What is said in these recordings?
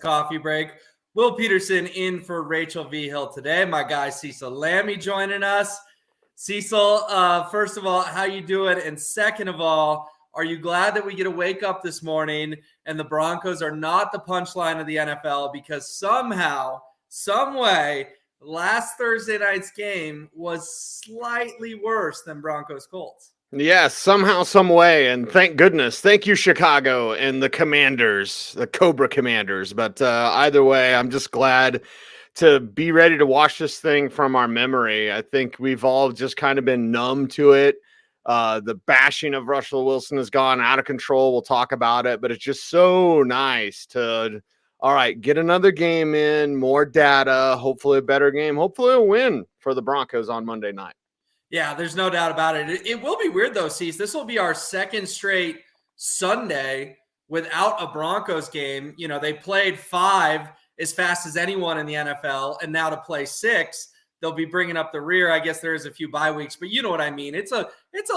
Coffee Break. Will Peterson in for Rachel V. Hill today. My guy Cecil Lammy joining us. Cecil, first of all, how you doing? And second of all, are you glad that we get to wake up this morning and the Broncos are not the punchline of the NFL? Because somehow, some way, last Thursday night's game was slightly worse than Broncos Colts. Yes, somehow, some way, and thank goodness. Thank you, Chicago and the Commanders, the Cobra Commanders. But either way, I'm just glad to be ready to watch this thing from our memory. I think we've all just kind of been numb to it. The bashing of Russell Wilson has gone out of control. We'll talk about it, but it's just so nice to, all right, get another game in, more data, hopefully a better game, hopefully a win for the Broncos on Monday night. Yeah, there's no doubt about it. It will be weird, though, Cease. This will be our second straight Sunday without a Broncos game. You know, they played 5 as fast as anyone in the NFL, and now to play 6, they'll be bringing up the rear. I guess there is a few bye weeks, but you know what I mean. It's a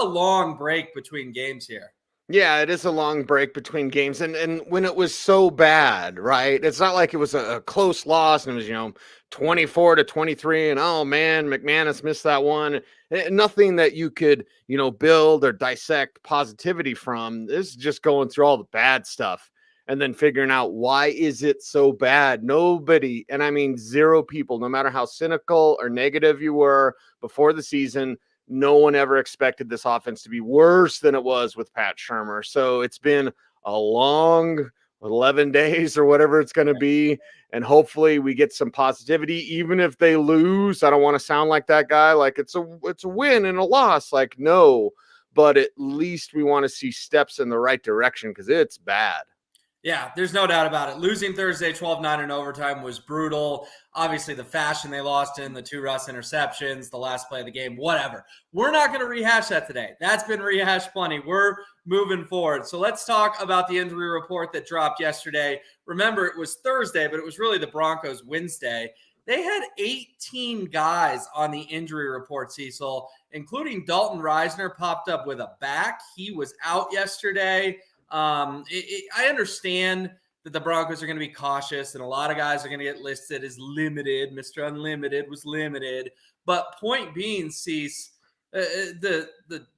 long break between games here. Yeah, it is a long break between games. And when it was so bad, right? It's not like it was a close loss and it was, 24-23. And, oh, man, McManus missed that one. Nothing that you could, build or dissect positivity from. This is just going through all the bad stuff and then figuring out why is it so bad. Nobody, and I mean 0 people, no matter how cynical or negative you were before the season, no one ever expected this offense to be worse than it was with Pat Shurmur. So it's been a long 11 days or whatever it's going to be. And hopefully we get some positivity, even if they lose. I don't want to sound like that guy. Like it's a win and a loss. Like, no, but at least we want to see steps in the right direction because it's bad. Yeah, there's no doubt about it. Losing Thursday 12-9 in overtime was brutal. Obviously, the fashion they lost in, the 2 Russ interceptions, the last play of the game, whatever. We're not going to rehash that today. That's been rehashed plenty. We're moving forward. So let's talk about the injury report that dropped yesterday. Remember, it was Thursday, but it was really the Broncos' Wednesday. They had 18 guys on the injury report, Cecil, including Dalton Reisner popped up with a back. He was out yesterday. I understand that the Broncos are going to be cautious and a lot of guys are going to get listed as limited. Mr. Unlimited was limited. But point being, Cease, the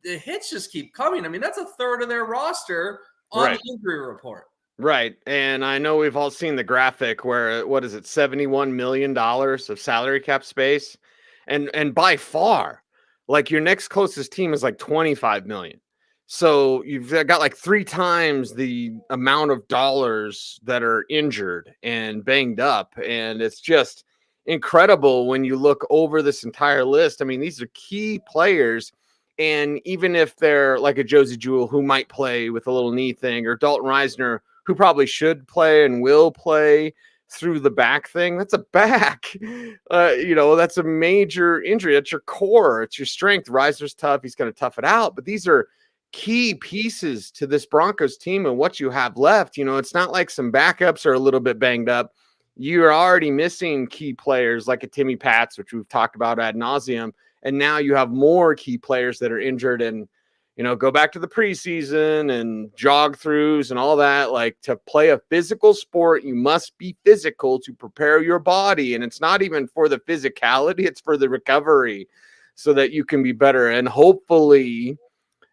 hits just keep coming. I mean, that's a third of their roster on the injury report. Right. And I know we've all seen the graphic where, $71 million of salary cap space. And by far, like your next closest team is like 25 million. So you've got like 3 times the amount of dollars that are injured and banged up. And it's just incredible when you look over this entire list. I mean, these are key players. And even if they're like a Josie Jewell who might play with a little knee thing, or Dalton Reisner, who probably should play and will play through the back thing, that's a back. That's a major injury. That's your core. It's your strength. Reisner's tough. He's going to tough it out. But these are key pieces to this Broncos team and what you have left. It's not like some backups are a little bit banged up. You're already missing key players like a Timmy Pats, which we've talked about ad nauseum. And now you have more key players that are injured and, go back to the preseason and jog throughs and all that. Like, to play a physical sport, you must be physical to prepare your body. And it's not even for the physicality, it's for the recovery so that you can be better. And hopefully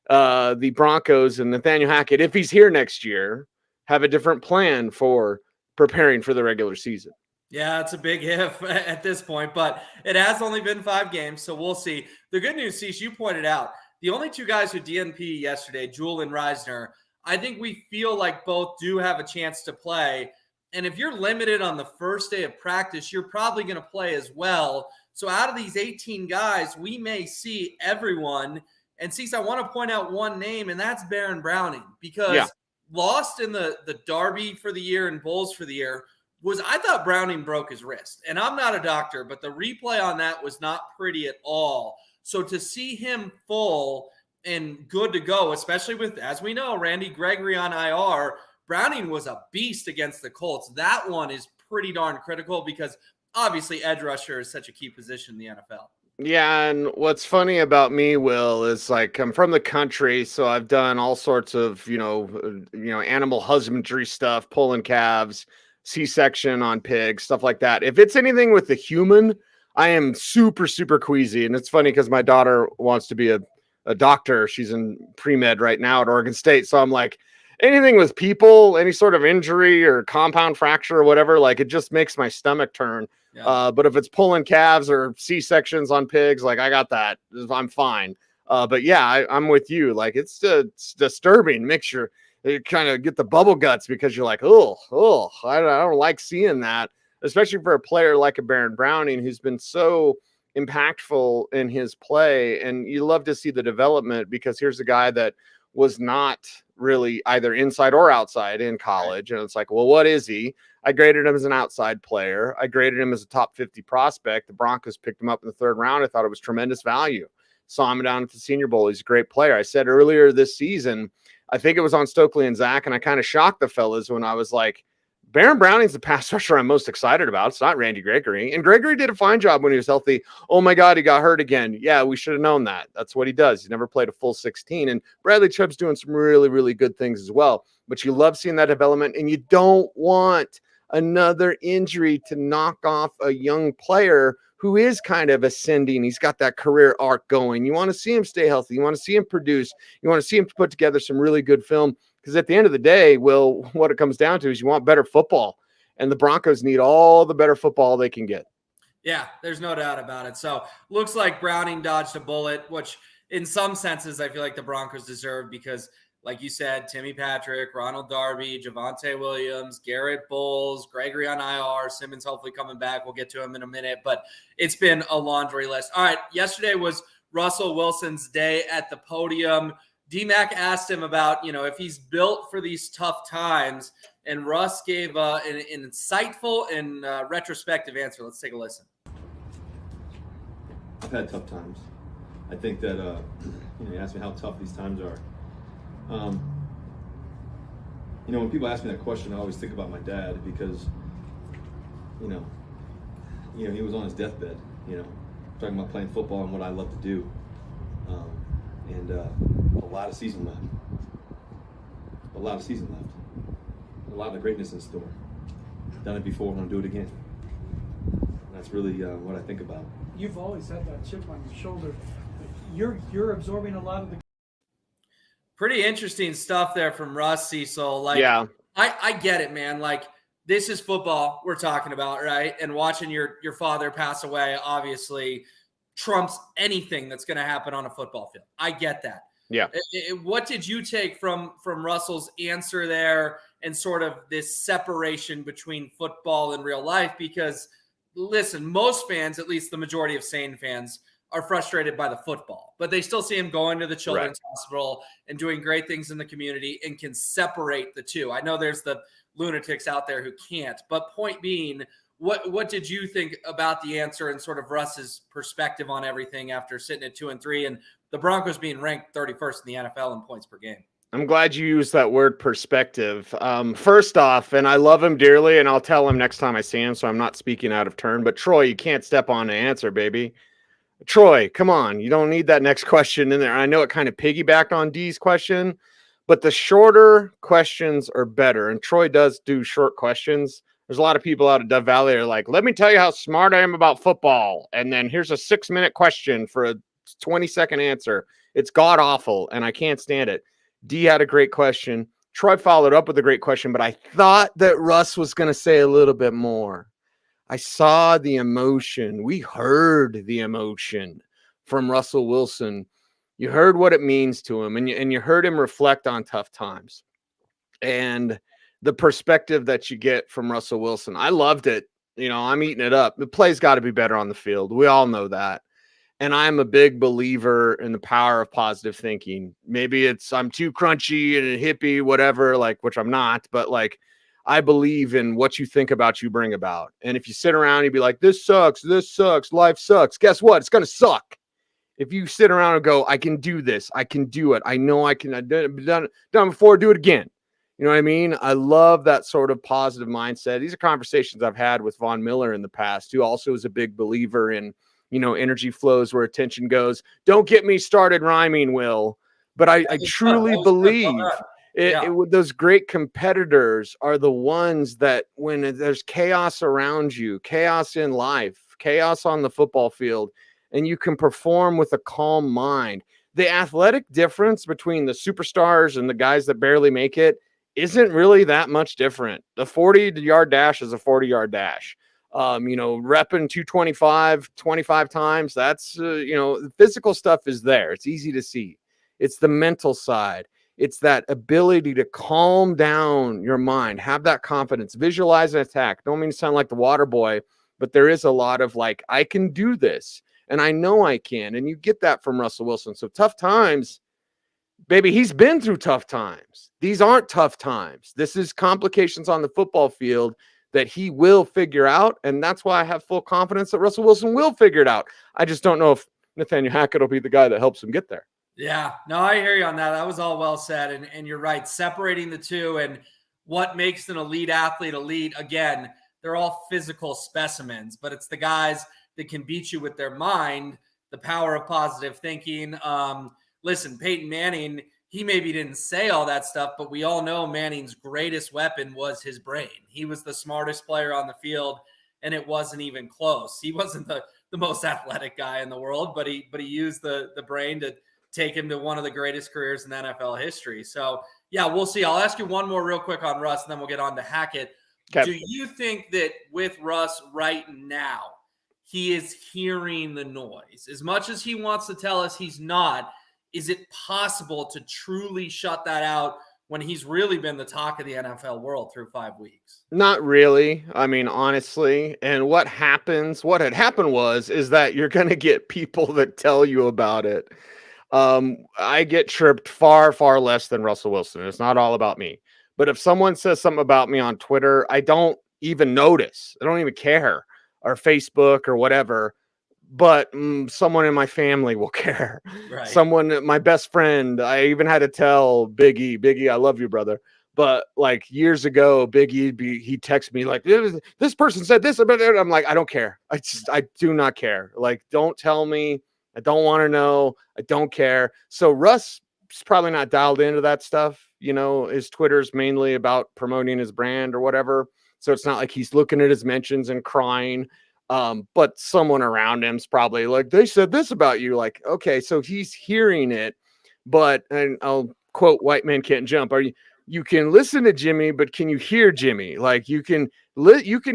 the Broncos and Nathaniel Hackett, if he's here next year, have a different plan for preparing for the regular season. Yeah, it's a big if at this point, but it has only been 5 games, so we'll see. The good news, Cease, you pointed out, the only 2 guys who DNP yesterday, Jewell and Reisner, I think we feel like both do have a chance to play. And if you're limited on the first day of practice, you're probably going to play as well. So out of these 18 guys, we may see everyone. And Cease, I want to point out one name, and that's Baron Browning, because lost in the Derby for the year and Bulls for the year I thought Browning broke his wrist. And I'm not a doctor, but the replay on that was not pretty at all. So to see him full and good to go, especially with, as we know, Randy Gregory on IR, Browning was a beast against the Colts. That one is pretty darn critical because obviously edge rusher is such a key position in the NFL. Yeah, and what's funny about me, Will, is like I'm from the country, so I've done all sorts of, animal husbandry stuff, pulling calves, C-section on pigs, stuff like that. If it's anything with the human, I am super, super queasy. And it's funny because my daughter wants to be a doctor. She's in pre-med right now at Oregon State. So I'm like, anything with people, any sort of injury or compound fracture or whatever, like it just makes my stomach turn. Yeah. But if it's pulling calves or C-sections on pigs, like I got that. I'm fine. But yeah, I'm with you. Like it's disturbing. You kind of get the bubble guts because you're like, oh, I don't like seeing that, especially for a player like a Baron Browning who's been so impactful in his play. And you love to see the development because here's a guy that was not really either inside or outside in college. And it's like, well, what is he? I graded him as an outside player. I graded him as a top 50 prospect. The Broncos picked him up in the third round. I thought it was tremendous value. Saw him down at the Senior Bowl. He's a great player. I said earlier this season, I think it was on Stokely and Zach, and I kind of shocked the fellas when I was like, Baron Browning's the pass rusher I'm most excited about. It's not Randy Gregory. And Gregory did a fine job when he was healthy. Oh, my God, he got hurt again. Yeah, we should have known that. That's what he does. He's never played a full 16. And Bradley Chubb's doing some really, really good things as well. But you love seeing that development, and you don't want another injury to knock off a young player who is kind of ascending. He's got that career arc going. You want to see him stay healthy. You want to see him produce. You want to see him put together some really good film. Because at the end of the day, Will, what it comes down to is you want better football. And the Broncos need all the better football they can get. Yeah, there's no doubt about it. So looks like Browning dodged a bullet, which in some senses I feel like the Broncos deserve because, like you said, Timmy Patrick, Ronald Darby, Javonte Williams, Garrett Bowles, Gregory on IR, Simmons hopefully coming back. We'll get to him in a minute, but it's been a laundry list. All right, yesterday was Russell Wilson's day at the podium. D-Mac asked him about, if he's built for these tough times, and Russ gave an insightful and retrospective answer. Let's take a listen. I've had tough times. I think that, you asked me how tough these times are. When people ask me that question, I always think about my dad because, he was on his deathbed, talking about playing football and what I love to do. And a lot of season left. A lot of greatness in store. Done it before, I'm going to do it again. And that's really what I think about. You've always had that chip on your shoulder. You're absorbing a lot of the. Pretty interesting stuff there from Russ, Cecil. Yeah. I get it, man. Like, this is football we're talking about, right? And watching your father pass away, obviously, trumps anything that's going to happen on a football field. I get that. Yeah. What did you take from Russell's answer there and sort of this separation between football and real life? Because, listen, most fans, at least the majority of sane fans, are frustrated by the football, but they still see him going to the children's hospital and doing great things in the community and can separate the two. I know there's the lunatics out there who can't, but point being, what did you think about the answer and sort of Russ's perspective on everything after sitting at 2-3 and the Broncos being ranked 31st in the NFL in points per game? I'm glad you used that word perspective. First off, and I love him dearly, and I'll tell him next time I see him, so I'm not speaking out of turn, but Troy, you can't step on an answer, baby. Troy, come on. You don't need that next question in there. I know it kind of piggybacked on D's question, but the shorter questions are better. And Troy does do short questions. There's a lot of people out of Dove Valley are like, let me tell you how smart I am about football. And then here's a 6-minute question for a 20-second answer. It's god awful, and I can't stand it. D had a great question. Troy followed up with a great question, but I thought that Russ was going to say a little bit more. I saw the emotion. We heard the emotion from Russell Wilson. You heard what it means to him, and you heard him reflect on tough times. And the perspective that you get from Russell Wilson, I loved it. I'm eating it up. The play's got to be better on the field. We all know that. And I'm a big believer in the power of positive thinking. Maybe I'm too crunchy and a hippie, whatever, which I'm not, but I believe in what you think about, you bring about. And if you sit around and be like, this sucks, life sucks, guess what? It's going to suck. If you sit around and go, I can do this, I can do it, I know I can, I've done before, do it again. You know what I mean? I love that sort of positive mindset. These are conversations I've had with Von Miller in the past, who also is a big believer in, energy flows where attention goes. Don't get me started rhyming, Will. But I truly believe Those great competitors are the ones that when there's chaos around you, chaos in life, chaos on the football field, and you can perform with a calm mind. The athletic difference between the superstars and the guys that barely make it isn't really that much different. The 40-yard dash is a 40-yard dash. Repping 225 25 times, that's, the physical stuff is there. It's easy to see. It's the mental side. It's that ability to calm down your mind, have that confidence, visualize an attack. Don't mean to sound like the water boy, but there is a lot of like, I can do this and I know I can. And you get that from Russell Wilson. So tough times, baby, he's been through tough times. These aren't tough times. This is complications on the football field that he will figure out. And that's why I have full confidence that Russell Wilson will figure it out. I just don't know if Nathaniel Hackett will be the guy that helps him get there. Yeah, no, I hear you on that. That was all well said. And you're right. Separating the two and what makes an elite athlete elite, again, they're all physical specimens, but it's the guys that can beat you with their mind, the power of positive thinking. Listen, Peyton Manning, he maybe didn't say all that stuff, but we all know Manning's greatest weapon was his brain. He was the smartest player on the field, and it wasn't even close. He wasn't the most athletic guy in the world, but he used the brain to take him to one of the greatest careers in NFL history. So, yeah, we'll see. I'll ask you one more real quick on Russ, and then we'll get on to Hackett. Okay. Do you think that with Russ right now, he is hearing the noise? As much as he wants to tell us he's not, is it possible to truly shut that out when he's really been the talk of the NFL world through 5 weeks? Not really. I mean, honestly. And what had happened is that you're going to get people that tell you about it. I get chirped far, far less than Russell Wilson. It's not all about me. But if someone says something about me on Twitter, I don't even notice. I don't even care. Or Facebook or whatever. But someone in my family will care. Right. Someone, my best friend, I even had to tell Biggie, I love you, brother. But like years ago, he texted me like, this person said this about it. I'm like, I don't care. I do not care. Like, don't tell me. I don't want to know. I don't care. So Russ is probably not dialed into that stuff. His Twitter's mainly about promoting his brand or whatever. So it's not like he's looking at his mentions and crying. But someone around him's probably like, they said this about you. Like, okay, so he's hearing it. But, and I'll quote White Man Can't Jump. You can listen to Jimmy, but can you hear Jimmy? Like you can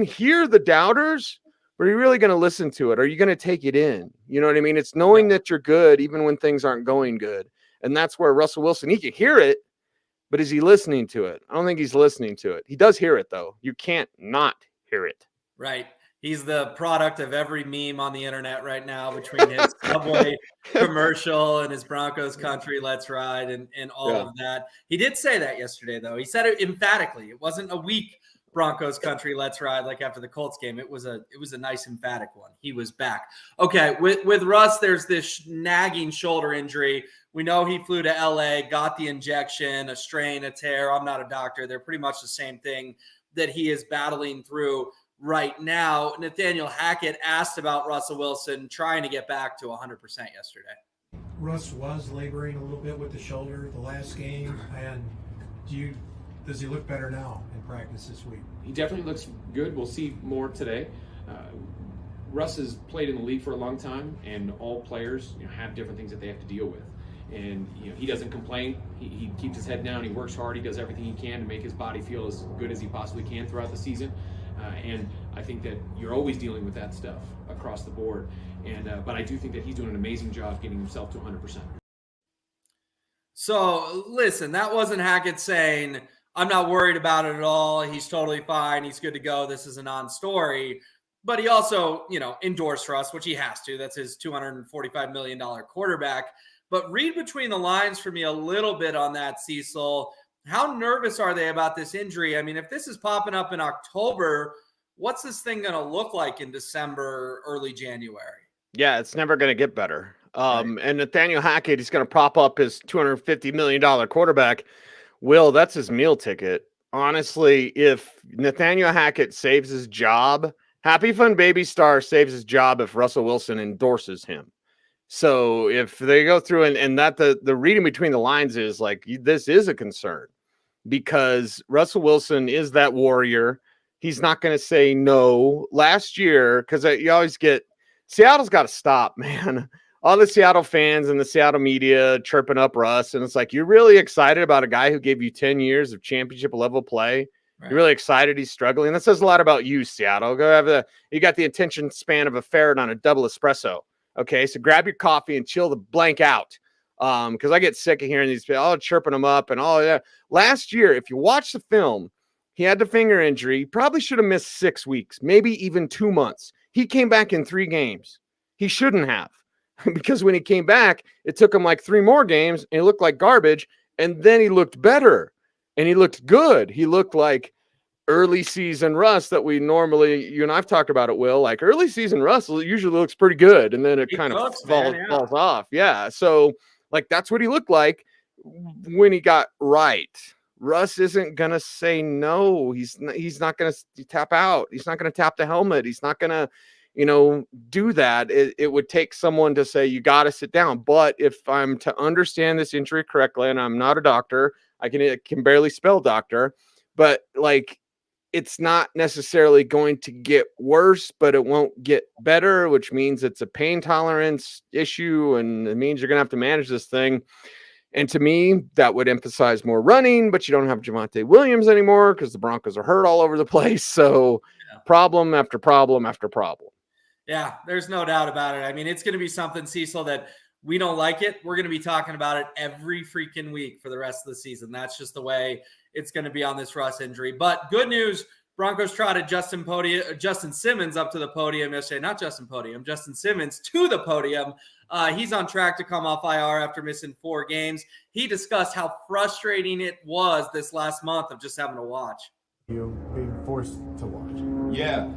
hear the doubters. But are you really going to listen to it? Are you going to take it in? You know what I mean? It's knowing that you're good, even when things aren't going good. And that's where Russell Wilson, he can hear it, but is he listening to it? I don't think he's listening to it. He does hear it, though. You can't not hear it. Right. He's the product of every meme on the internet right now between his Subway commercial and his Broncos country, let's ride, and all of that. He did say that yesterday, though. He said it emphatically. It wasn't a weak Broncos country, let's ride, like after the Colts game. It was a nice emphatic one. He was back. Okay, with Russ, there's this nagging shoulder injury. We know he flew to LA, got the injection, a strain, a tear. I'm not a doctor. They're pretty much the same thing that he is battling through right now. Nathaniel Hackett asked about Russell Wilson trying to get back to 100% yesterday. Russ was laboring a little bit with the shoulder the last game, and does he look better now in practice this week? He definitely looks good. We'll see more today. Russ has played in the league for a long time, and all players have different things that they have to deal with. And he doesn't complain. He keeps his head down. He works hard. He does everything he can to make his body feel as good as he possibly can throughout the season. And I think that you're always dealing with that stuff across the board. But I do think that he's doing an amazing job getting himself to 100%. So listen, that wasn't Hackett saying, I'm not worried about it at all. He's totally fine. He's good to go. This is a non-story. But he also, endorsed Russ, which he has to. That's his $245 million quarterback. But read between the lines for me a little bit on that, Cecil. How nervous are they about this injury? I mean, if this is popping up in October, what's this thing going to look like in December, early January? Yeah, it's never going to get better. And Nathaniel Hackett, he's going to prop up his $250 million quarterback. Will, that's his meal ticket. Honestly, if Nathaniel Hackett saves his job, Happy Fun Baby Star saves his job if Russell Wilson endorses him. So if they go through and that the reading between the lines is like, this is a concern. because Russell Wilson is that warrior. He's not going to say no. Last year, because you always get Seattle's got to stop, man. All the Seattle fans and the Seattle media chirping up Russ, and it's like, you're really excited about a guy who gave you 10 years of championship level play. Right. You're really excited he's struggling. That says a lot about you, Seattle. You got the attention span of a ferret on a double espresso. Okay, so grab your coffee and chill the blank out. Because I get sick of hearing these people all chirping him up and all that. Last year, if you watch the film, he had the finger injury. He probably should have missed 6 weeks, maybe even 2 months. He came back in 3 games. He shouldn't have, because when he came back, it took him like 3 more games and he looked like garbage. And then he looked better and he looked good. He looked like early season Russ that we normally, you and I've talked about it, Will, like early season Russ usually looks pretty good. And then it kind of falls off. Yeah. So like, that's what he looked like when he got right. Russ isn't going to say no. He's not going to tap out. He's not going to tap the helmet. He's not going to, do that. It would take someone to say, you got to sit down. But if I'm to understand this injury correctly, and I'm not a doctor, I can barely spell doctor, but like, it's not necessarily going to get worse, but it won't get better, which means it's a pain tolerance issue. And it means you're going to have to manage this thing. And to me, that would emphasize more running, but you don't have Javonte Williams anymore because the Broncos are hurt all over the place. So problem after problem after problem. Yeah, there's no doubt about it. I mean, it's going to be something, Cecil, that we don't like it. We're going to be talking about it every freaking week for the rest of the season. That's just the way it's going to be on this Russ injury. But good news, Broncos trotted Justin Simmons up to the podium yesterday. Not Justin Simmons to the podium. He's on track to come off IR after missing 4 games. He discussed how frustrating it was this last month of just having to watch. You being forced to watch. Yeah.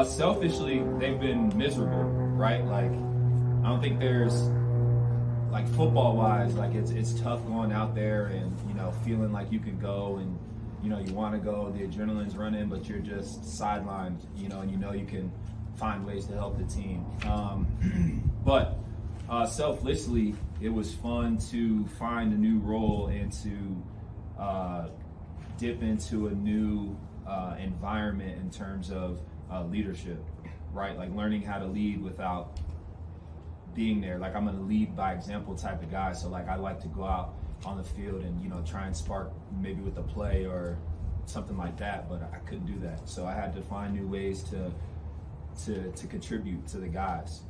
Selfishly, they've been miserable, right? Like, I don't think there's, like, football-wise, like, it's tough going out there and, feeling like you can go and, you want to go, the adrenaline's running, but you're just sidelined, and you can find ways to help the team. But selfishly, it was fun to find a new role and to dip into a new environment in terms of leadership, right? Like learning how to lead without being there. Like I'm a lead by example type of guy. So like I like to go out on the field and, try and spark maybe with the play or something like that, but I couldn't do that. So I had to find new ways to contribute to the guys.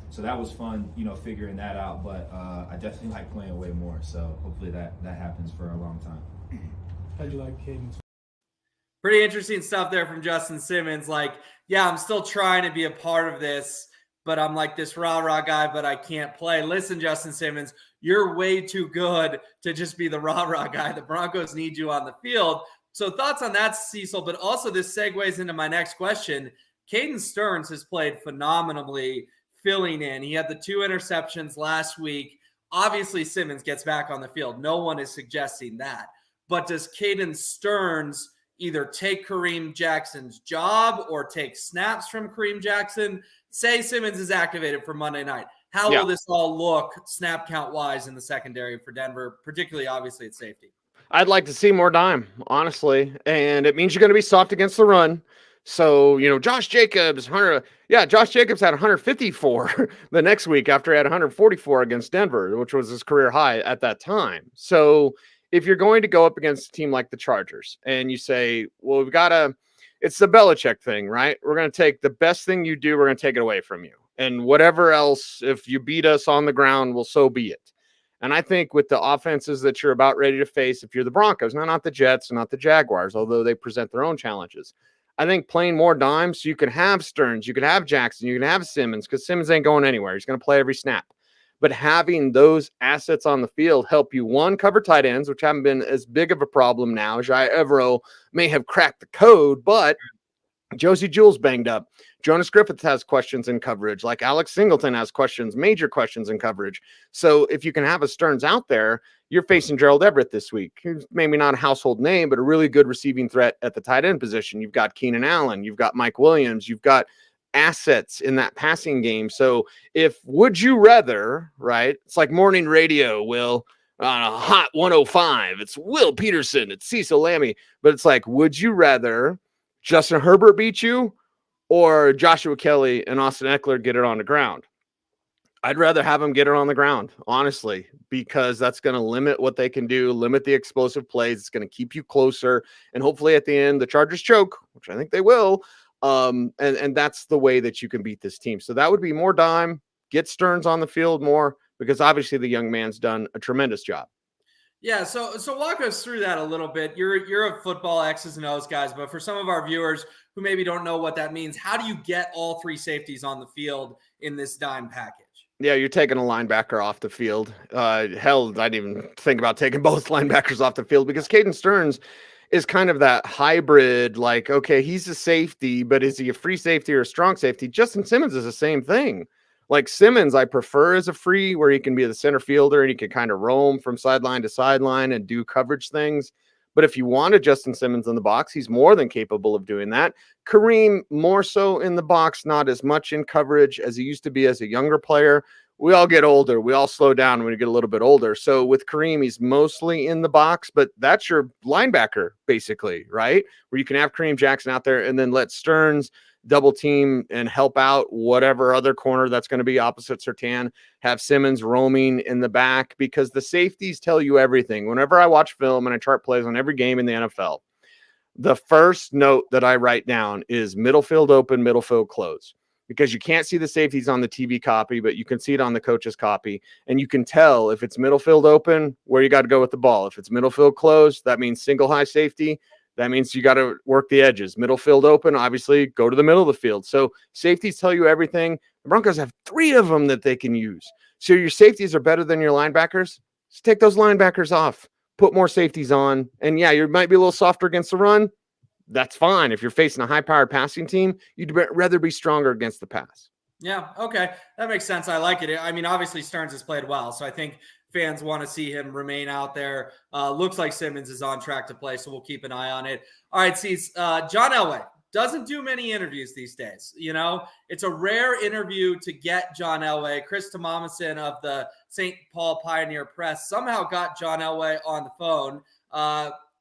So that was fun, figuring that out, but I definitely like playing way more. So hopefully that happens for a long time. How'd you like Cadence? Pretty interesting stuff there from Justin Simmons. Like, yeah, I'm still trying to be a part of this, but I'm like this rah-rah guy, but I can't play. Listen, Justin Simmons, you're way too good to just be the rah-rah guy. The Broncos need you on the field. So thoughts on that, Cecil, but also this segues into my next question. Caden Stearns has played phenomenally filling in. He had the 2 interceptions last week. Obviously, Simmons gets back on the field. No one is suggesting that. But does Caden Stearns either take Kareem Jackson's job or take snaps from Kareem Jackson? Say Simmons is activated for Monday night. How will this all look snap count-wise in the secondary for Denver, particularly, obviously, at safety? I'd like to see more dime, honestly. And it means you're going to be soft against the run. So, Josh Jacobs had 154 the next week after he had 144 against Denver, which was his career high at that time. So if you're going to go up against a team like the Chargers and you say, well, it's the Belichick thing, right? We're going to take the best thing you do. We're going to take it away from you. And whatever else, if you beat us on the ground, well, so be it. And I think with the offenses that you're about ready to face, if you're the Broncos, not the Jets, not the Jaguars, although they present their own challenges, I think playing more dimes so you can have Stearns, you can have Jackson, you can have Simmons, because Simmons ain't going anywhere. He's going to play every snap. But having those assets on the field help you, one, cover tight ends, which haven't been as big of a problem now. Jai Evero may have cracked the code, but Josie Jewell's banged up. Jonas Griffith has questions in coverage, like Alex Singleton has major questions in coverage. So if you can have a Stearns out there, you're facing Gerald Everett this week. He's maybe not a household name, but a really good receiving threat at the tight end position. You've got Keenan Allen, you've got Mike Williams, you've got assets in that passing game. So if would you rather, right? It's like morning radio, Will. on a hot 105. It's Will Peterson. It's Cecil Lammey. But it's like, would you rather Justin Herbert beat you or Joshua Kelly and Austin Eckler get it on the ground? I'd rather have them get it on the ground, honestly, because that's going to limit what they can do, limit the explosive plays. It's going to keep you closer. And hopefully at the end, the Chargers choke, which I think they will. And that's the way that you can beat this team. So that would be more dime, get Stearns on the field more, because obviously the young man's done a tremendous job. Yeah, so walk us through that a little bit. You're a football X's and O's guys, but for some of our viewers who maybe don't know what that means, how do you get all three safeties on the field in this dime package? Yeah, you're taking a linebacker off the field. Hell, I didn't even think about taking both linebackers off the field because Caden Stearns is kind of that hybrid, like, okay, he's a safety, but is he a free safety or a strong safety? Justin Simmons is the same thing. Like Simmons, I prefer as a free where he can be the center fielder and he can kind of roam from sideline to sideline and do coverage things. But if you wanted Justin Simmons in the box, he's more than capable of doing that. Kareem, more so in the box, not as much in coverage as he used to be as a younger player. We all get older. We all slow down when we get a little bit older. So with Kareem, he's mostly in the box, but that's your linebacker, basically, right? Where you can have Kareem Jackson out there and then let Stearns double team and help out whatever other corner that's going to be opposite Surtain, have Simmons roaming in the back, because the safeties tell you everything. Whenever I watch film and I chart plays on every game in the NFL, the first note that I write down is middle field open, middle field close, because you can't see the safeties on the TV copy, but you can see it on the coach's copy. And you can tell if it's middle field open, where you got to go with the ball. If it's middle field closed, that means single high safety. That means you got to work the edges. Middle field open, obviously, go to the middle of the field. So safeties tell you everything. The Broncos have 3 of them that they can use. So your safeties are better than your linebackers. Just take those linebackers off. Put more safeties on. And, yeah, you might be a little softer against the run. That's fine. If you're facing a high-powered passing team, you'd rather be stronger against the pass. Yeah, okay. That makes sense. I like it. I mean, obviously, Stearns has played well, so I think fans want to see him remain out there. Looks like Simmons is on track to play, so we'll keep an eye on it. All right, John Elway doesn't do many interviews these days. You know, it's a rare interview to get John Elway. Chris Tomamison of the St. Paul Pioneer Press somehow got John Elway on the phone.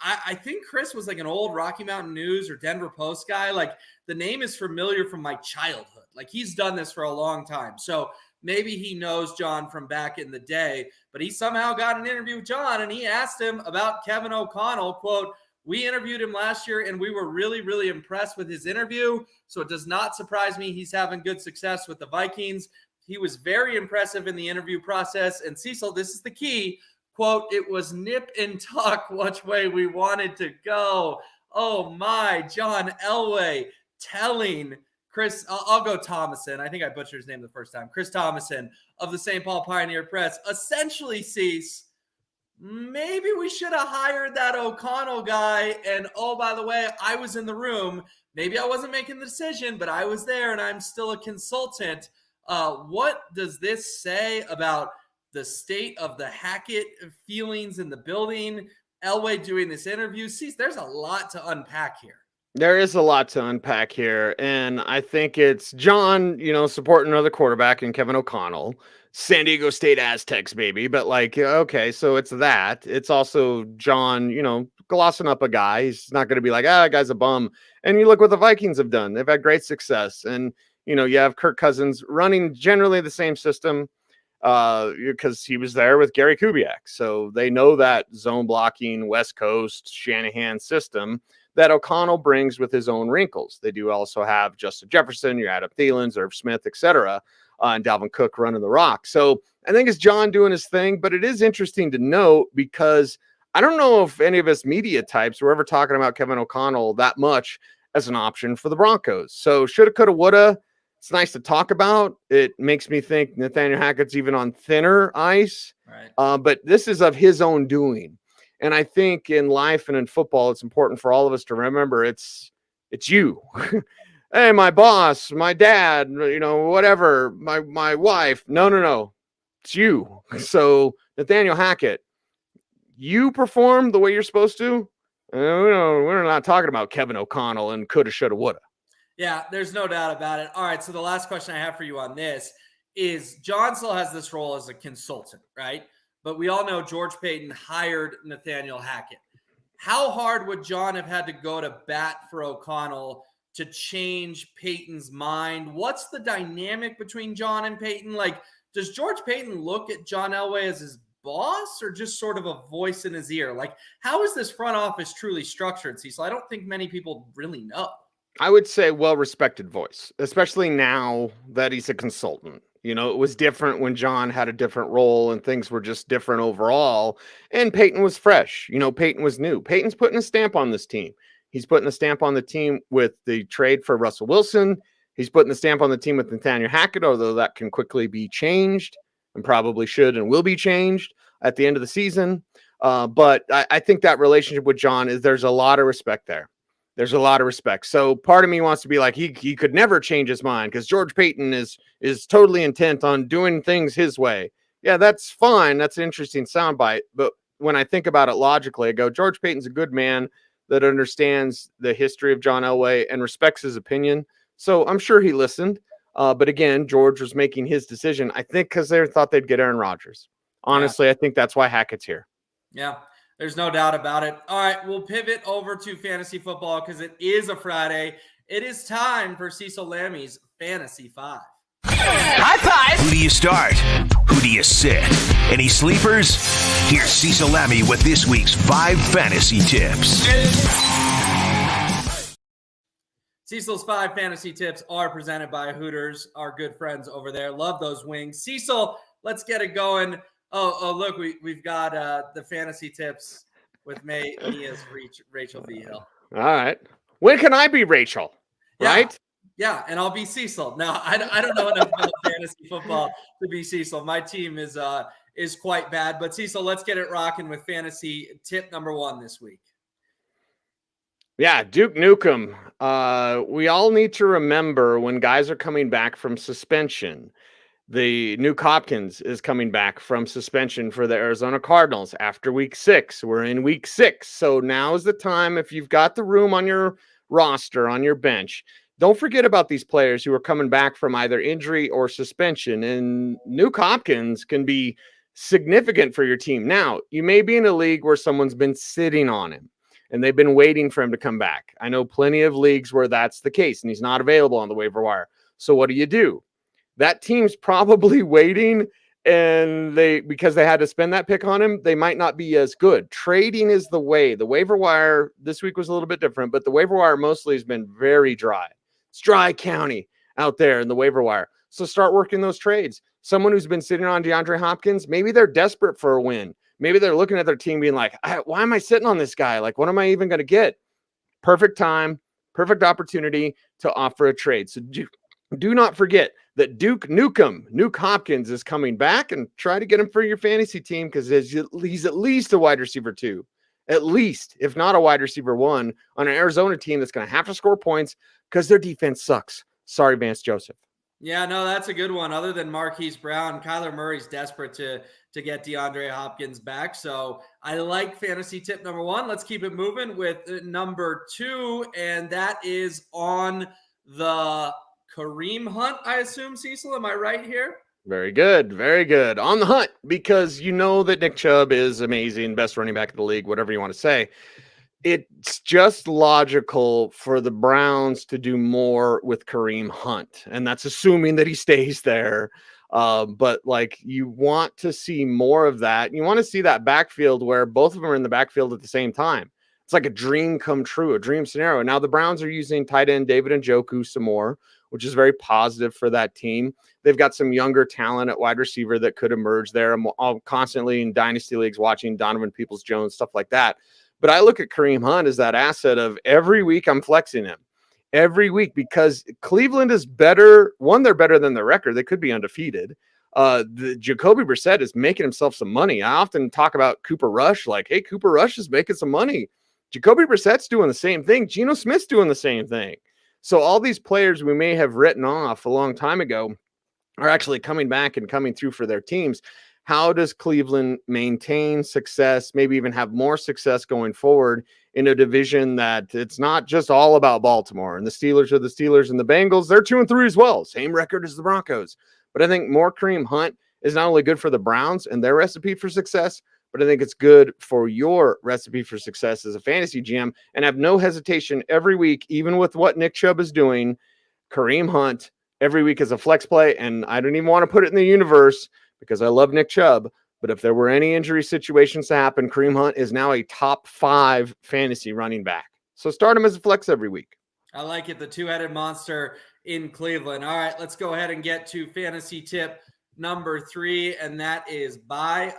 I think Chris was like an old Rocky Mountain News or Denver Post guy. Like, the name is familiar from my childhood. Like, he's done this for a long time. So maybe he knows John from back in the day, but he somehow got an interview with John, and he asked him about Kevin O'Connell. Quote, "We interviewed him last year, and we were really, really impressed with his interview. So it does not surprise me he's having good success with the Vikings. He was very impressive in the interview process." And Cecil, this is the key. Quote, "It was nip and tuck which way we wanted to go." Oh my, John Elway telling Chris, I'll go Thomason. I think I butchered his name the first time. Chris Thomason of the St. Paul Pioneer Press. Essentially, Cease, maybe we should have hired that O'Connell guy. And oh, by the way, I was in the room. Maybe I wasn't making the decision, but I was there and I'm still a consultant. What does this say about the state of the Hackett feelings in the building? Elway doing this interview. Cease, there's a lot to unpack here. There is a lot to unpack here, and I think it's John, supporting another quarterback in Kevin O'Connell, San Diego State Aztecs, baby. But like, okay, so it's that. It's also John, glossing up a guy. He's not going to be like, that guy's a bum. And you look what the Vikings have done. They've had great success. And, you have Kirk Cousins running generally the same system because he was there with Gary Kubiak. So they know that zone blocking, West Coast, Shanahan system that O'Connell brings with his own wrinkles. They do also have Justin Jefferson, your Adam Thielen, Irv Smith, etc., and Dalvin Cook running the rock. So I think it's John doing his thing, but it is interesting to note because I don't know if any of us media types were ever talking about Kevin O'Connell that much as an option for the Broncos. So shoulda, coulda, woulda. It's nice to talk about. It makes me think Nathaniel Hackett's even on thinner ice. Right. But this is of his own doing. And I think in life and in football, it's important for all of us to remember it's you. Hey, my boss, my dad, whatever, my wife. No. It's you. So Nathaniel Hackett, you perform the way you're supposed to. We're not talking about Kevin O'Connell and coulda, shoulda, woulda. Yeah, there's no doubt about it. All right, so the last question I have for you on this is John still has this role as a consultant, right? but we all know George Paton hired Nathaniel Hackett. How hard would John have had to go to bat for O'Connell to change Payton's mind? What's the dynamic between John and Paton? Like, does George Paton look at John Elway as his boss or just sort of a voice in his ear? Like, how is this front office truly structured, Cecil? I don't think many people really know. I would say well-respected voice, especially now that he's a consultant. You know, it was different when John had a different role and things were just different overall. And Payton was fresh. You know, Payton was new. Payton's putting a stamp on this team. He's putting a stamp on the team with the trade for Russell Wilson. He's putting the stamp on the team with Nathaniel Hackett, although that can quickly be changed and probably should and will be changed at the end of the season. But I think that relationship with John is there's a lot of respect there. There's a lot of respect. So part of me wants to be like, he could never change his mind because George Paton is totally intent on doing things his way. Yeah, that's fine. That's an interesting soundbite. But when I think about it logically, I go, George Paton's a good man that understands the history of John Elway and respects his opinion. So I'm sure he listened. But again, George was making his decision, I think, because they thought they'd get Aaron Rodgers. Honestly, I think that's why Hackett's here. Yeah. There's no doubt about it. All right, we'll pivot over to fantasy football because it is a Friday. It is time for Cecil Lammy's Fantasy 5. High five! Who do you start? Who do you sit? Any sleepers? Here's Cecil Lammy with this week's 5 fantasy tips. Cecil's 5 fantasy tips are presented by Hooters, our good friends over there. Love those wings. Cecil, let's get it going. Oh, look, we've got the fantasy tips with me as Rachel V. Hill. All right. When can I be Rachel? Right? Yeah, and I'll be Cecil. Now, I don't know enough about fantasy football to be Cecil. My team is quite bad. But, Cecil, let's get it rocking with fantasy tip number 1 this week. Yeah, Duke Nukem. We all need to remember when guys are coming back from suspension. The Nuke Hopkins is coming back from suspension for the Arizona Cardinals after week 6. We're in week 6. So now is the time, if you've got the room on your roster, on your bench, don't forget about these players who are coming back from either injury or suspension. And Nuke Hopkins can be significant for your team. Now, you may be in a league where someone's been sitting on him and they've been waiting for him to come back. I know plenty of leagues where that's the case and he's not available on the waiver wire. So what do? That team's probably waiting, and because they had to spend that pick on him, they might not be as good. Trading is the way. The waiver wire this week was a little bit different, but the waiver wire mostly has been very dry. It's dry county out there in the waiver wire. So start working those trades. Someone who's been sitting on DeAndre Hopkins, maybe they're desperate for a win. Maybe they're looking at their team being like, why am I sitting on this guy? Like, what am I even going to get? Perfect time, perfect opportunity to offer a trade. So do not forget that Duke Hopkins is coming back, and try to get him for your fantasy team because he's at least a wide receiver 2, at least, if not a wide receiver 1 on an Arizona team that's going to have to score points because their defense sucks. Sorry, Vance Joseph. Yeah, no, that's a good one. Other than Marquise Brown, Kyler Murray's desperate to get DeAndre Hopkins back. So I like fantasy tip number 1. Let's keep it moving with number 2, and that is on the Kareem hunt, I assume, Cecil. Am I right here? Very good. Very good. On the hunt, because you know that Nick Chubb is amazing, best running back in the league, whatever you want to say. It's just logical for the Browns to do more with Kareem Hunt, and that's assuming that he stays there. But like, you want to see more of that. You want to see that backfield where both of them are in the backfield at the same time. It's like a dream come true, a dream scenario. Now the Browns are using tight end David Njoku some more, which is very positive for that team. They've got some younger talent at wide receiver that could emerge there. I'm constantly in dynasty leagues watching Donovan Peoples-Jones, stuff like that. But I look at Kareem Hunt as that asset of every week I'm flexing him. Every week, because Cleveland is better. One, they're better than their record. They could be undefeated. The Jacoby Brissett is making himself some money. I often talk about Cooper Rush, like, hey, Cooper Rush is making some money. Jacoby Brissett's doing the same thing. Geno Smith's doing the same thing. So all these players we may have written off a long time ago are actually coming back and coming through for their teams. How does Cleveland maintain success, maybe even have more success going forward in a division that it's not just all about Baltimore? And the Steelers are the Steelers, and the Bengals, they're 2-3 as well. Same record as the Broncos. But I think more Kareem Hunt is not only good for the Browns and their recipe for success, but I think it's good for your recipe for success as a fantasy GM. And have no hesitation every week, even with what Nick Chubb is doing, Kareem Hunt every week as a flex play. And I don't even want to put it in the universe because I love Nick Chubb. But if there were any injury situations to happen, Kareem Hunt is now a top 5 fantasy running back. So start him as a flex every week. I like it. The two-headed monster in Cleveland. All right, let's go ahead and get to fantasy tip number 3, and that is buy.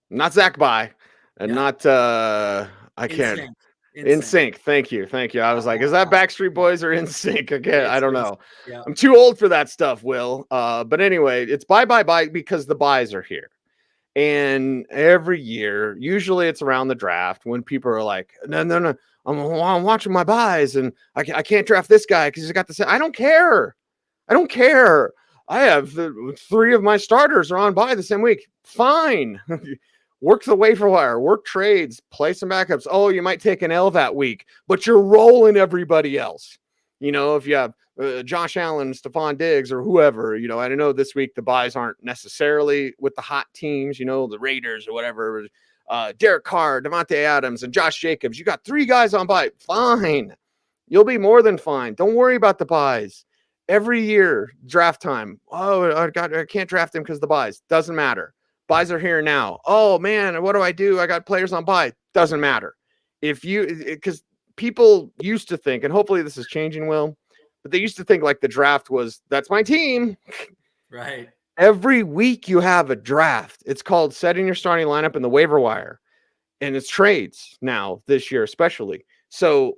Not Zach Bye, and not I can't. In sync. Thank you. I was like, is that Backstreet Boys or In Sync? Again, I don't know. Yeah. I'm too old for that stuff, Will. But anyway, it's buy because the buys are here. And every year, usually it's around the draft when people are like, no, I'm watching my buys and I can't draft this guy because he's got the same. I don't care. I have 3 of my starters are on buy the same week. Fine. Work the waiver wire, work trades, play some backups. Oh, you might take an L that week, but you're rolling everybody else. If you have Josh Allen, Stephon Diggs, or whoever, I don't know this week the buys aren't necessarily with the hot teams, the Raiders or whatever. Derek Carr, Devontae Adams, and Josh Jacobs. You got 3 guys on buy. Fine. You'll be more than fine. Don't worry about the buys. Every year, draft time. Oh, I can't draft him because the buys. Doesn't matter. Buys are here now. Oh man, what do? I got players on buy. Doesn't matter. Because people used to think, and hopefully this is changing, Will, but they used to think like the draft was, that's my team. Right. Every week you have a draft. It's called setting your starting lineup in the waiver wire. And it's trades now this year, especially. So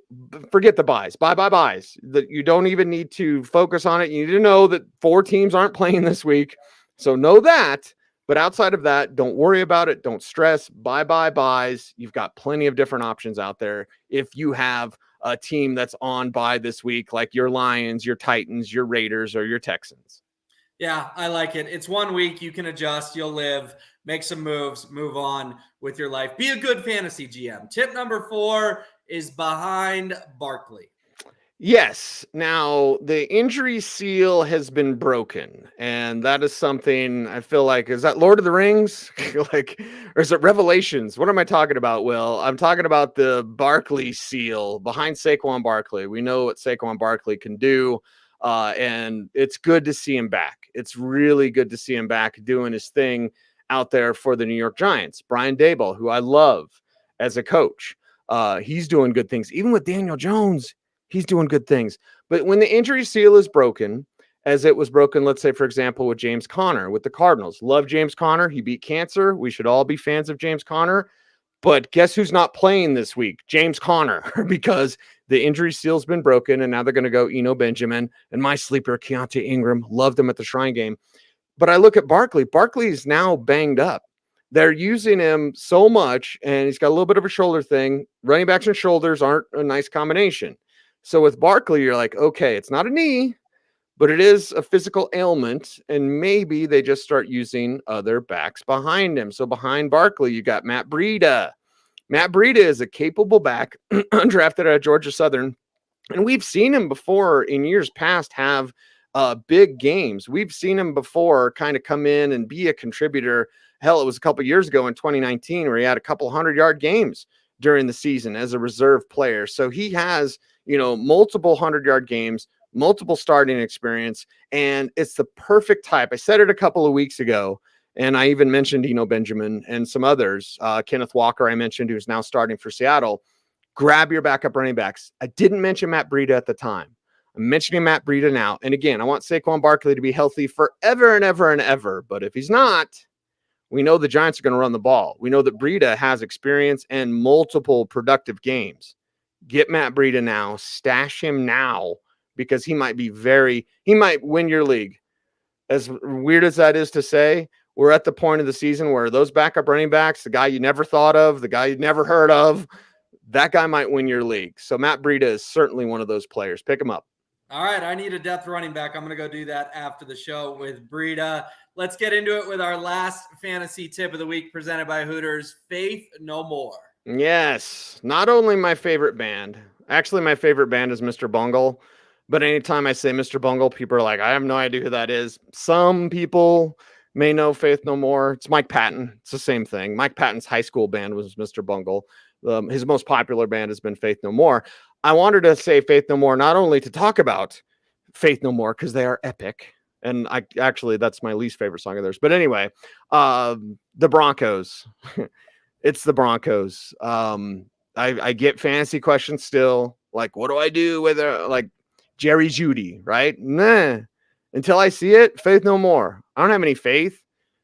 forget the buys. Buys. That you don't even need to focus on it. You need to know that 4 teams aren't playing this week. So know that. But outside of that, don't worry about it. Don't stress. Buys. You've got plenty of different options out there. If you have a team that's on buy this week, like your Lions, your Titans, your Raiders, or your Texans. Yeah, I like it. It's 1 week. You can adjust. You'll live, make some moves, move on with your life. Be a good fantasy GM. Tip number 4 is behind Barkley. Yes. Now, the injury seal has been broken, and that is something I feel like, is that Lord of the Rings? Or is it Revelations? What am I talking about, Will? I'm talking about the Barkley seal behind Saquon Barkley. We know what Saquon Barkley can do, and it's good to see him back. It's really good to see him back doing his thing out there for the New York Giants. Brian Daboll, who I love as a coach, he's doing good things. Even with Daniel Jones, he's doing good things. But when the injury seal is broken, as it was broken, let's say, for example, with James Conner with the Cardinals. Love James Conner. He beat cancer. We should all be fans of James Conner. But guess who's not playing this week? James Conner, because the injury seal's been broken, and now they're going to go Eno Benjamin and my sleeper, Keontae Ingram. Loved him at the Shrine game. But I look at Barkley. Barkley's now banged up. They're using him so much, and he's got a little bit of a shoulder thing. Running backs and shoulders aren't a nice combination. So with Barkley, you're like, okay, it's not a knee, but it is a physical ailment, and maybe they just start using other backs behind him. So behind Barkley, you got Matt Breida. Matt Breida is a capable back, undrafted out of Georgia Southern, and we've seen him before in years past have big games. We've seen him before kind of come in and be a contributor. Hell, it was a couple years ago in 2019 where he had a couple 100-yard games during the season as a reserve player. So he has, multiple 100-yard games, multiple starting experience, and it's the perfect type. I said it a couple of weeks ago, and I even mentioned Eno Benjamin and some others. Kenneth Walker, I mentioned, who's now starting for Seattle. Grab your backup running backs. I didn't mention Matt Breida at the time. I'm mentioning Matt Breida now. And again, I want Saquon Barkley to be healthy forever and ever and ever. But if he's not, we know the Giants are going to run the ball. We know that Breida has experience and multiple productive games. Get Matt Breida now. Stash him now, because he might win your league. As weird as that is to say, we're at the point of the season where those backup running backs, the guy you never thought of, the guy you'd never heard of, that guy might win your league. So Matt Breida is certainly one of those players. Pick him up. All right, I need a depth running back. I'm going to go do that after the show with Breida. Let's get into it with our last fantasy tip of the week, presented by Hooters, Faith No More. Yes, not only my favorite band. Actually, my favorite band is Mr. Bungle. But anytime I say Mr. Bungle, people are like, I have no idea who that is. Some people may know Faith No More. It's Mike Patton. It's the same thing. Mike Patton's high school band was Mr. Bungle. His most popular band has been Faith No More. I wanted to say Faith No More not only to talk about Faith No More because they are epic. And that's my least favorite song of theirs. But anyway, the Broncos. It's the Broncos. I get fantasy questions still. Like, what do I do with like Jerry Jeudy, right? Nah. Until I see it, Faith No More. I don't have any faith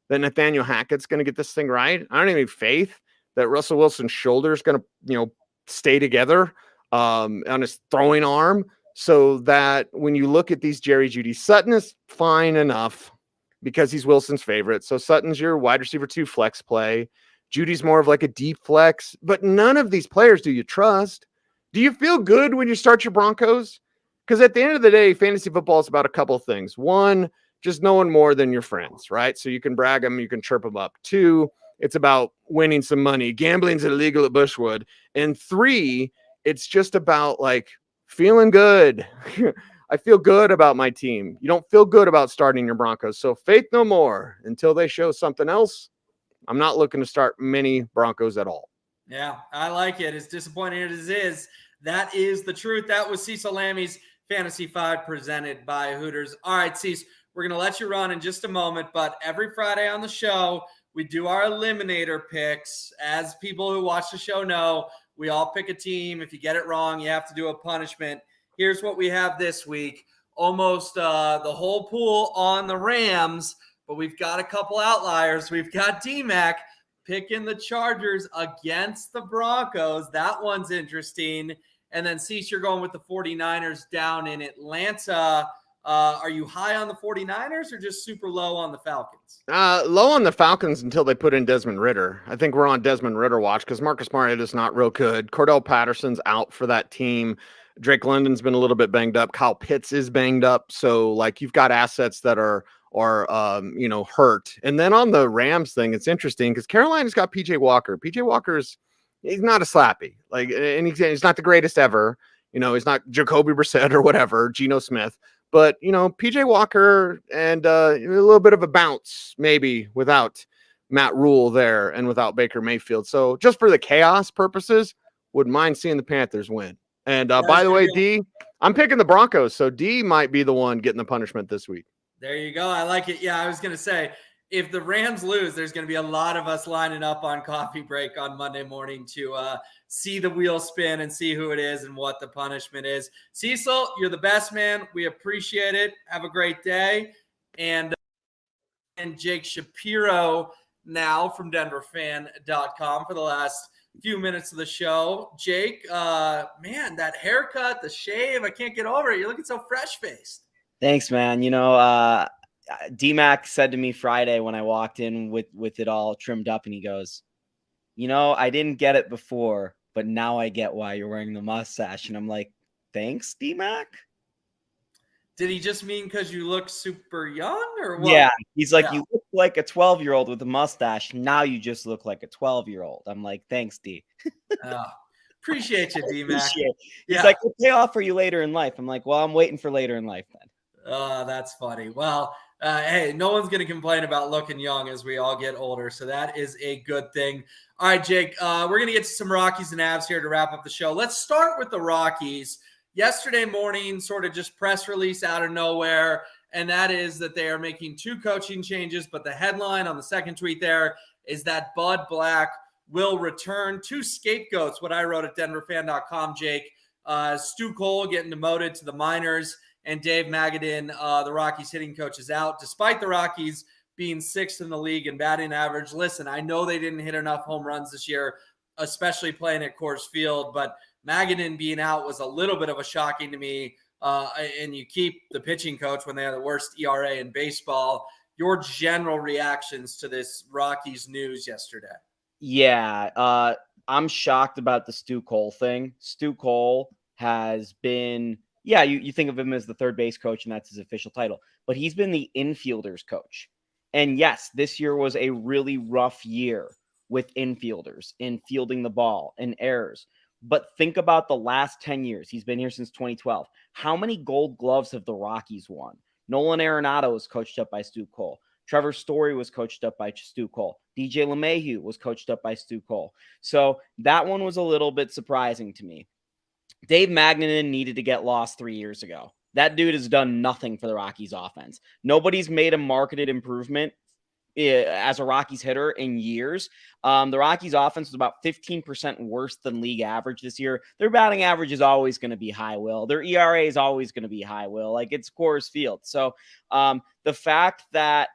that Nathaniel Hackett's going to get this thing right. I don't have any faith that Russell Wilson's shoulder is going to, stay together on his throwing arm. So that when you look at these Jerry Jeudy, Sutton is fine enough because he's Wilson's favorite. So Sutton's your wide receiver 2 flex play. Judy's more of like a deep flex, but none of these players do you trust. Do you feel good when you start your Broncos? Because at the end of the day, fantasy football is about a couple of things. One, just knowing more than your friends, right? So you can brag them, you can chirp them up. 2, it's about winning some money. Gambling's illegal at Bushwood. And 3, it's just about like feeling good. I feel good about my team. You don't feel good about starting your Broncos. So Faith No More until they show something else. I'm not looking to start many Broncos at all. Yeah, I like it. As disappointing as it is, that is the truth. That was Cecil Lammy's Fantasy 5 presented by Hooters. All right, Cecil, we're going to let you run in just a moment, but every Friday on the show, we do our Eliminator Picks. As people who watch the show know, we all pick a team. If you get it wrong, you have to do a punishment. Here's what we have this week. Almost the whole pool on the Rams, but we've got a couple outliers. We've got D-Mac picking the Chargers against the Broncos. That one's interesting. And then, Cease, you're going with the 49ers down in Atlanta. Are you high on the 49ers or just super low on the Falcons? Low on the Falcons until they put in Desmond Ridder. I think we're on Desmond Ridder watch because Marcus Mariota is not real good. Cordell Patterson's out for that team. Drake London's been a little bit banged up. Kyle Pitts is banged up. So, like, you've got assets that are hurt. And then on the Rams thing, it's interesting because Carolina's got PJ Walker. PJ Walker's he's not a slappy, and he's not the greatest ever. He's not Jacoby Brissett or whatever, Geno Smith. But PJ Walker and a little bit of a bounce maybe without Matt Rule there and without Baker Mayfield. So just for the chaos purposes, wouldn't mind seeing the Panthers win. And by the way, D, I'm picking the Broncos, so D might be the one getting the punishment this week. There you go. I like it. Yeah, I was going to say, if the Rams lose, there's going to be a lot of us lining up on coffee break on Monday morning to see the wheel spin and see who it is and what the punishment is. Cecil, you're the best, man. We appreciate it. Have a great day. And Jake Shapiro now from DenverFan.com for the last few minutes of the show. Jake, man, that haircut, the shave, I can't get over it. You're looking so fresh-faced. Thanks, man. D-Mac said to me Friday when I walked in with it all trimmed up, and he goes, I didn't get it before, but now I get why you're wearing the mustache. And I'm like, thanks, D-Mac. Did he just mean because you look super young or what? Yeah. He's like, You look like a 12-year-old with a mustache. Now you just look like a 12-year-old. I'm like, thanks, D. Appreciate you, D-Mac. He's like, we'll pay off for you later in life. I'm like, well, I'm waiting for later in life then. Oh, that's funny. Well, hey, no one's going to complain about looking young as we all get older. So that is a good thing. All right, Jake, we're going to get to some Rockies and Avs here to wrap up the show. Let's start with the Rockies. Yesterday morning, sort of just press release out of nowhere, and that is that they are making 2 coaching changes. But the headline on the second tweet there is that Bud Black will return. 2 scapegoats, what I wrote at DenverFan.com, Jake. Stu Cole getting demoted to the minors, and Dave Magadan, the Rockies hitting coach, is out. Despite the Rockies being 6th in the league in batting average. Listen, I know they didn't hit enough home runs this year, especially playing at Coors Field, but Magadan being out was a little bit of a shocking to me. And you keep the pitching coach when they have the worst ERA in baseball. Your general reactions to this Rockies news yesterday? Yeah, I'm shocked about the Stu Cole thing. Stu Cole has been, you think of him as the third base coach, and that's his official title, but he's been the infielders coach. And yes, this year was a really rough year with infielders in fielding the ball and errors. But think about the last 10 years. He's been here since 2012. How many gold gloves have the Rockies won? Nolan Arenado was coached up by Stu Cole. Trevor Story was coached up by Stu Cole. DJ LeMahieu was coached up by Stu Cole. So that one was a little bit surprising to me. Dave Magnanen needed to get lost 3 years ago. That dude has done nothing for the Rockies offense. Nobody's made a marketed improvement as a Rockies hitter in years. The Rockies offense was about 15% worse than league average this year. Their batting average is always going to be high, Will. Their ERA is always going to be high, Will. Like, it's Coors Field. So the fact that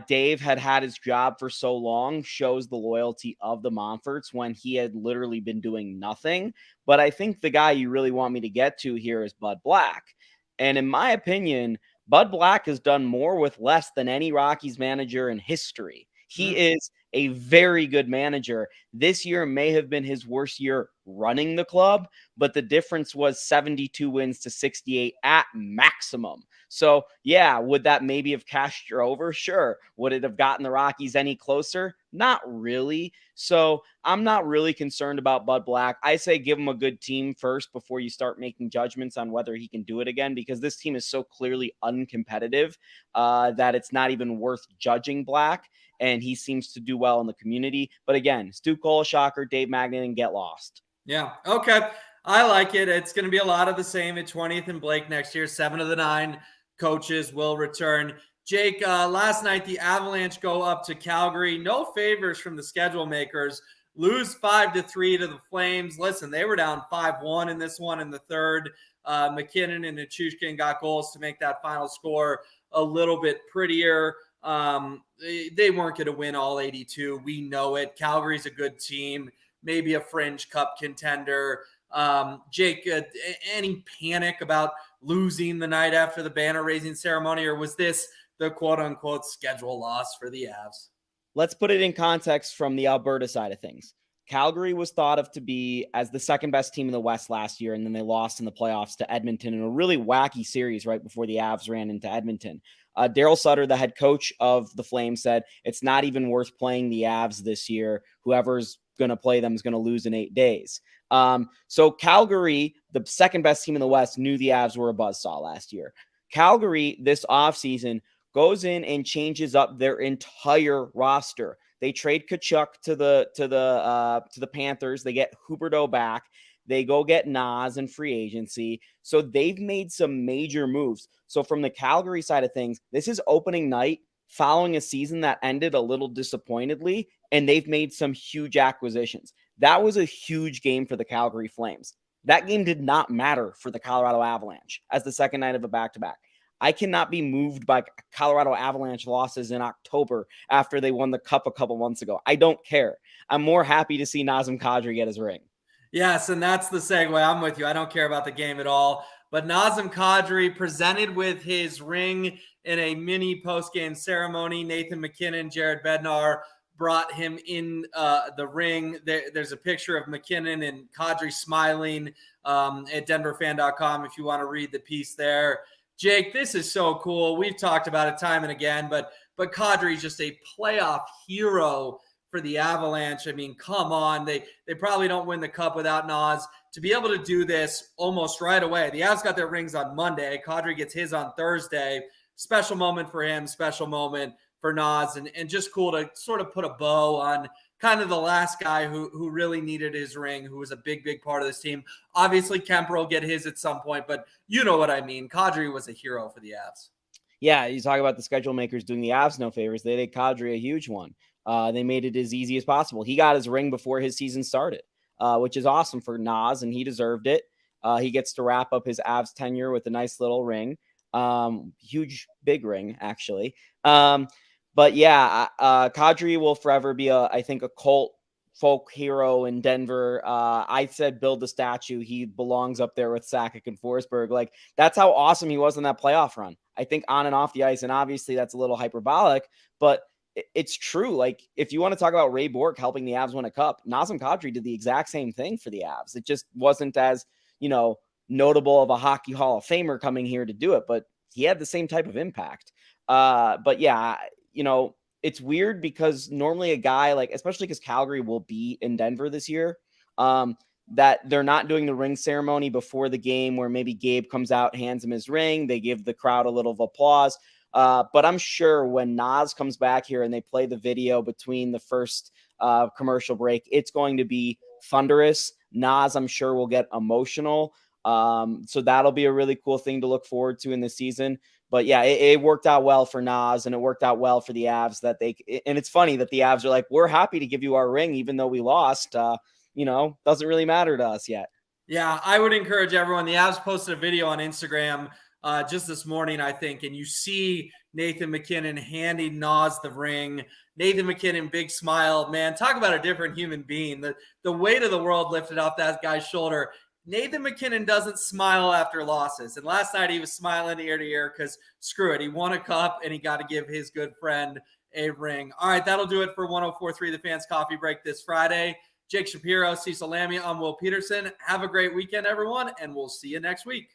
Dave had his job for so long shows the loyalty of the Monforts when he had literally been doing nothing. But I think the guy you really want me to get to here is Bud Black. And in my opinion, Bud Black has done more with less than any Rockies manager in history. He is a very good manager. This year may have been his worst year running the club, but the difference was 72 wins to 68 at maximum. So, yeah, would that maybe have cashed you over? Sure. Would it have gotten the Rockies any closer? Not really. So I'm not really concerned about Bud Black. I say give him a good team first before you start making judgments on whether he can do it again, because this team is so clearly uncompetitive that it's not even worth judging Black. And he seems to do well in the community. But again, Stu Cole, shocker, Dave Magnanen, get lost. Yeah. Okay. I like it. It's going to be a lot of the same at 20th and Blake next year. 7 of the 9 coaches will return. Jake, last night the Avalanche go up to Calgary. No favors from the schedule makers. Lose 5-3 to the Flames. Listen, they were down 5-1 in this one in the third. McKinnon and Nichushkin got goals to make that final score a little bit prettier. They weren't going to win all 82. We know it. Calgary's a good team, maybe a fringe cup contender. Jake, any panic about losing the night after the banner raising ceremony, or was this the quote unquote schedule loss for the Avs? Let's put it in context from the Alberta side of things. Calgary was thought of to be as the second best team in the West last year, and then they lost in the playoffs to Edmonton in a really wacky series right before the Avs ran into Edmonton. Daryl Sutter, the head coach of the Flames, said it's not even worth playing the Avs this year. Whoever's going to play them is going to lose in 8 days. So Calgary, the second best team in the West, knew the Avs were a buzzsaw last year. Calgary this offseason goes in and changes up their entire roster. They trade Kachuk to the Panthers. They get Huberdeau back. They go get Nas in free agency. So they've made some major moves. So from the Calgary side of things, this is opening night following a season that ended a little disappointedly, and they've made some huge acquisitions. That was a huge game for the Calgary Flames. That game did not matter for the Colorado Avalanche as the second night of a back-to-back. I cannot be moved by Colorado Avalanche losses in October after they won the Cup a couple months ago. I don't care. I'm more happy to see Nazem Kadri get his ring. Yes, and that's the segue. I'm with you. I don't care about the game at all. But Nazem Kadri presented with his ring in a mini post-game ceremony. Nathan McKinnon, Jared Bednar brought him in the ring. There's a picture of McKinnon and Kadri smiling at denverfan.com if you want to read the piece there. Jake, this is so cool. We've talked about it time and again, but Kadri is just a playoff hero for the Avalanche. I mean, come on. They probably don't win the Cup without Nas. To be able to do this almost right away. The Avs got their rings on Monday. Kadri gets his on Thursday. Special moment for him, special moment for Nas, and just cool to sort of put a bow on kind of the last guy who really needed his ring, who was a big, big part of this team. Obviously, Kemper will get his at some point, but you know what I mean. Kadri was a hero for the Avs. Yeah, you talk about the schedule makers doing the Avs no favors. They did Kadri a huge one. They made it as easy as possible. He got his ring before his season started, which is awesome for Nas, and he deserved it. He gets to wrap up his Avs tenure with a nice little ring. Huge, big ring, actually. But yeah, Kadri will forever be I think a cult folk hero in Denver. I said build the statue. He belongs up there with Sakic and Forsberg. Like, that's how awesome he was in that playoff run. I think on and off the ice, and obviously that's a little hyperbolic, but it's true. Like, if you want to talk about Ray Bourque helping the Avs win a cup, Nazem Kadri did the exact same thing for the Avs. It just wasn't as, notable of a Hockey Hall of Famer coming here to do it, but he had the same type of impact. But yeah, it's weird because normally a guy like, especially because Calgary will be in Denver this year, that they're not doing the ring ceremony before the game where maybe Gabe comes out, hands him his ring. They give the crowd a little applause. But I'm sure when Nas comes back here and they play the video between the first commercial break, it's going to be thunderous. Nas, I'm sure, will get emotional. So that'll be a really cool thing to look forward to in the season. But yeah, it worked out well for Nas, and it worked out well for the Avs and it's funny that the Avs are like, we're happy to give you our ring, even though we lost. Doesn't really matter to us yet. Yeah, I would encourage everyone. The Avs posted a video on Instagram just this morning, I think, and you see Nathan MacKinnon handing Nas the ring. Nathan MacKinnon, big smile. Man, talk about a different human being. The weight of the world lifted off that guy's shoulder. Nathan MacKinnon doesn't smile after losses. And last night he was smiling ear to ear because screw it. He won a cup and he got to give his good friend a ring. All right, that'll do it for 104.3 The Fans Coffee Break this Friday. Jake Shapiro, Cecil Lammy, I'm Will Peterson. Have a great weekend, everyone, and we'll see you next week.